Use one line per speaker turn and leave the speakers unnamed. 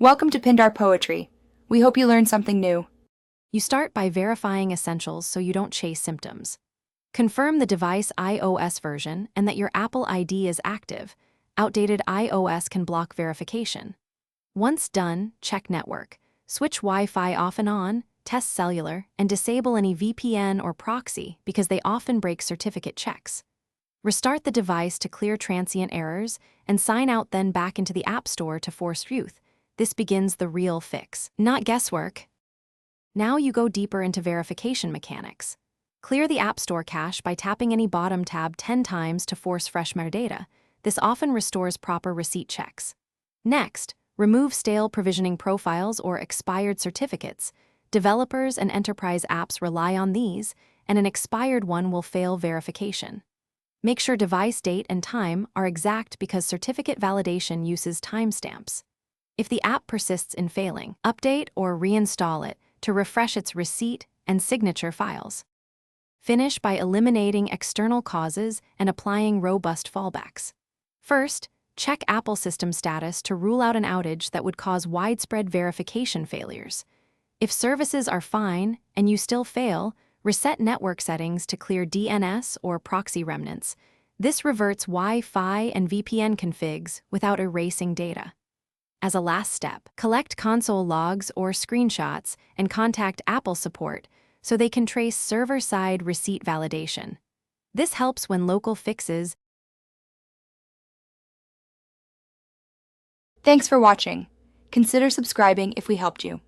Welcome to Pindar Poetry. We hope you learned something new.
You start by verifying essentials so you don't chase symptoms. Confirm the device iOS version and that your Apple ID is active. Outdated iOS can block verification. Once done, check network. Switch Wi-Fi off and on, test cellular, and disable any VPN or proxy because they often break certificate checks. Restart the device to clear transient errors and sign out, then back into the App Store to force truth. This begins the real fix, not guesswork. Now you go deeper into verification mechanics. Clear the App Store cache by tapping any bottom tab 10 times to force fresh metadata. This often restores proper receipt checks. Next, remove stale provisioning profiles or expired certificates. Developers and enterprise apps rely on these, and an expired one will fail verification. Make sure device date and time are exact because certificate validation uses timestamps. If the app persists in failing, update or reinstall it to refresh its receipt and signature files. Finish by eliminating external causes and applying robust fallbacks. First, check Apple system status to rule out an outage that would cause widespread verification failures. If services are fine and you still fail, reset network settings to clear DNS or proxy remnants. This reverts Wi-Fi and VPN configs without erasing data. As a last step, collect console logs or screenshots and contact Apple support so they can trace server-side receipt validation. This helps when local fixes.
Thanks for watching. Consider subscribing if we helped you.